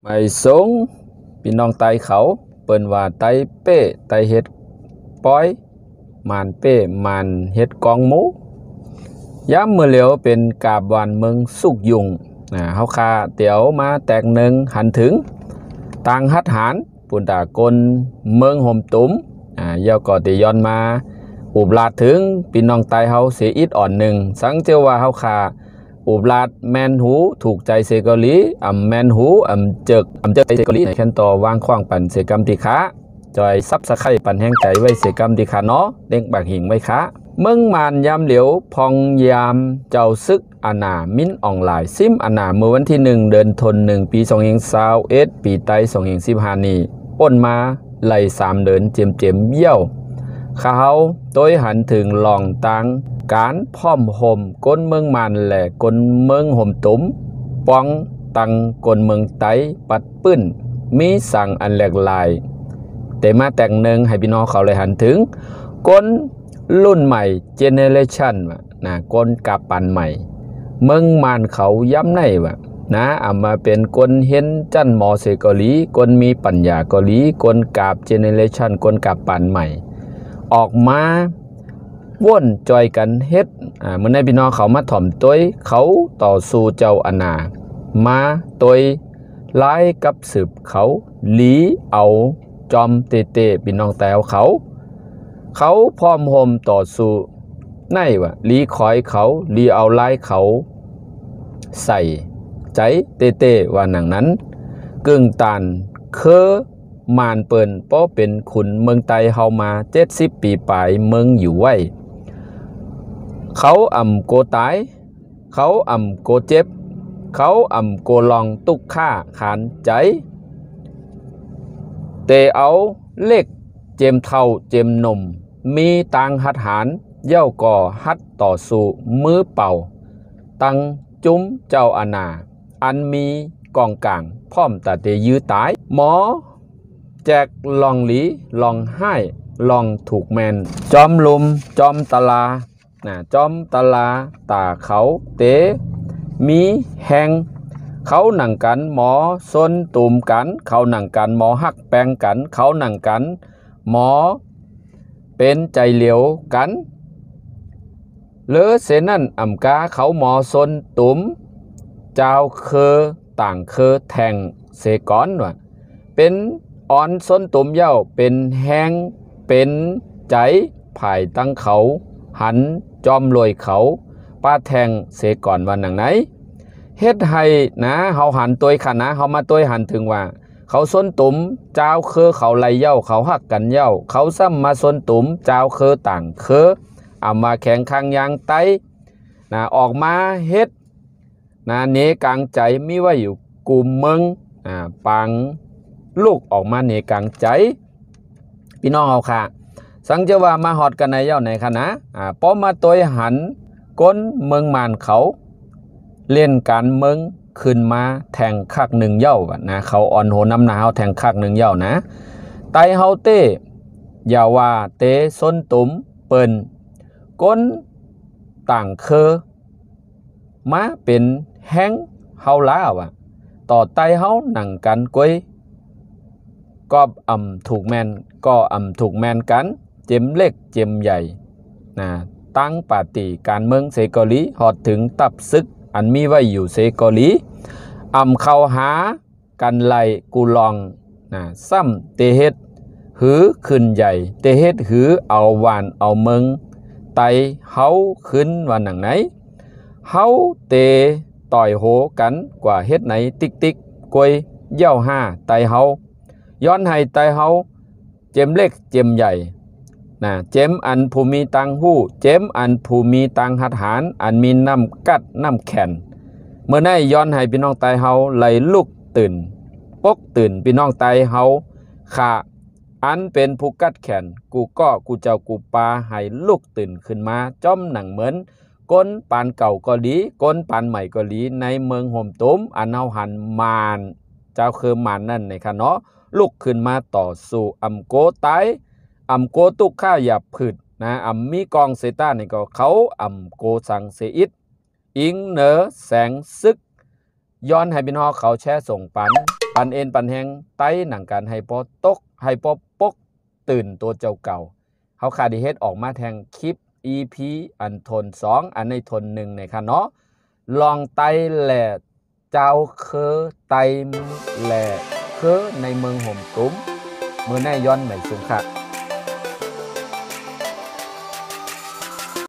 ไม่สงพี่น้องไตเขาเปิ้นว่าไตเป้ไตเฮ็ดป้อยมานเป้มานเฮ็ดกองหมูย้ำมือเหลียวเป็นกาบวานเมืองสุกยุงเฮาคาเตี๋ยวมาแตกหนึ่งหันถึงต่างหัดหารปุ่นตากลเมืองห่มตุ้มยาวก่อติย้อนมาอุบลาดถึงพี่น้องไตเฮาเสียอิดอ่อนหนึ่งสังเจอว่าเฮาคาอุบลาดแมนหูถูกใจเซกอลีแมนหูเจอเซกอลีในขั้นต่อวางขว้างปั่นเสกรรมติขาจอยซับสะไข่ปั่นแห้งใจไว้เสกรรมติขาเนาะเด้งบากหิงไว้ขาเมืองมานยามเหลียวพองยามเจ้าซึกอาณามิ้นออนไลน์ซิมอาณาเมื่อวันที่1เดือนธันวาคมปี2021ปีไต2015นี้ป้นมาไล่3เดือนเจียมเยี่ยวเขาโดยหันถึงหลองตังการพ่อมห่มก้นเมืองมันแหละก้นเมืองห่มตุ้มป้องตังก้นเมืองไตปัดปื้นมีสั่งอันแหลกลายแต่มาแต่งหนึ่งให้พี่น้องเขาเลยหันถึงก้นรุ่นใหม่เจเนเรชันก้นกาปันใหม่เมืองมันเขาย้ำในมาเป็นก้นเห็นจันหมอเสกอลีก้นมีปัญญากอลีก้นกาบเจเนเรชันก้นกาปันใหม่ออกมาว่นจอยกันเฮ็ดเมื่อในพี่น้องเขามาถ่อมตัวเขาต่อสู้เจ้าอาณามาตัวไล่กับสืบเขาหลีเอาจอมเตพี่น้องแต่เขาพร้อมโฮมต่อสู้ในหลีคอยเขาหลีเอาไล่เขาใส่ใจเตว่าหนังนั้นกึ่งตานมานเปิ่นเพราะเป็นขุนเมืองไตเฮามา70 ปีปลายเมืองอยู่ไว้เขาโกตายเขาโกเจ็บเขาโกลองตุกฆ่าขานใจเตเอาเล็กเจมเท่าเจมนมมีตังหัดหารเย่าก่อหัดต่อสู้มือเป่าตังจุ้มเจ้าอาณาอันมีกองกลางพร้อมแต่เตยื้อตายหมอแจกลองหลีลองให้ลองถูกแมนจอมลุมจอมตลาจอมตลาตาเขาเตมีแหงเขาหนังกันหมอส้นตุ่มกันเขาหนังกันหมอหักแปงกันเขาหนังกันหมอเป็นใจเหลียวกันเลอเสนั่นกาเขาหมอส้นตุ่มเจ้าต่างแทงเสก้อนเป็นอ่อนส้นตุ่มเย้าเป็นแห้งเป็นใจภายตั้งเขาหันจอมลอยเขาป้าแทงเสก่อนวันหนังไหนเฮ็ดให้เฮาหันตัวขันเฮามาตัวหันถึงว่าเขาส้นตุ่มเจ้าเขาไล่เย้าเขาหักกันเย้าเขาซ้ำมาส้นตุ่มเจ้าต่างมาแข่งข้างยางไตออกมาเฮ็ดเนกลางใจมีว่าอยู่กลุ่มเมืองปังลูกออกมาเนกลางใจพี่น้องเอาค่ะสังเจว่ามาหอดกันในเย้าไหนคะพอมาตัวหันก้นเมืองมานเขาเล่นการเมืองขึ้นมาแทงคักหนึ่งเย้าเขาอ่อนโหน้ำหนาวแทงคักหนึ่งเย้าไตเฮาเต้อย่าว่าเตส้นตุ่มเปิ้นก้นต่างมาเป็นแห้งเฮาล้าต่อไตเฮาหนังกันก้อยก็ถูกแมนถูกแมนกันเจมเล็กเจมใหญ่ตั้งปาฏิการเมืองเสกอลีหอดถึงตับซึกอันมีไว้อยู่เสกอลีเข้าหากันไล่กูลองซ้ำเตเฮ็ดหือขึ้นใหญ่เตเฮ็ดหือเอาหวานเอาเมืองไตเฮาขึ้นวันหนังไหนเฮาเตต่อยโหกันกว่าเฮ็ดไหนติ๊กกวยเย่าห้าไตเฮาย้อนให้ไตเฮาเจมเล็กเจมใหญ่เจมอันภูมิตังหู้เจมอันภูมิตังหัดหารอันมีน้ำกัดน้ำแข็นเมื่อได้ย้อนให้พี่น้องไตเฮาไหลลุกตื่นปกตื่นพี่น้องไตเฮาขาอันเป็นผู้กัดแขนกูเจ้ากูปาให้ลุกตื่นขึ้นมาจ้อมหนังเหมือนก้นปานเก่าก็ดีก้นปานใหม่ก็ดีในเมืองห่มตุ้มอันเฮาหันมานเจ้าคือมานนั่นในค่ะเนาะลุกขึ้นมาต่อสู้โกไตโกตุกข้าหยับผืดมีกองเซต้านี่ก็เขาโกสังเซอิดอิงเหนอแสงซึกย้อนให้พี่น้องเขาแช่ส่งปัน ปันเอ็นปันแหงไต้หนังการให้ปอตกให้ปอปกตื่นตัวเจ้าเก่าเฮาคาดิเฮ็ดออกมาแทงคลิป EP อันทน2อันในทน1ในค่ะเนาะลองไต้แหล่เจ้าเคอไต้แหล่เคอในเมืองห่มตุ้มมือแน่ย้อนใหม่สุงค่ะ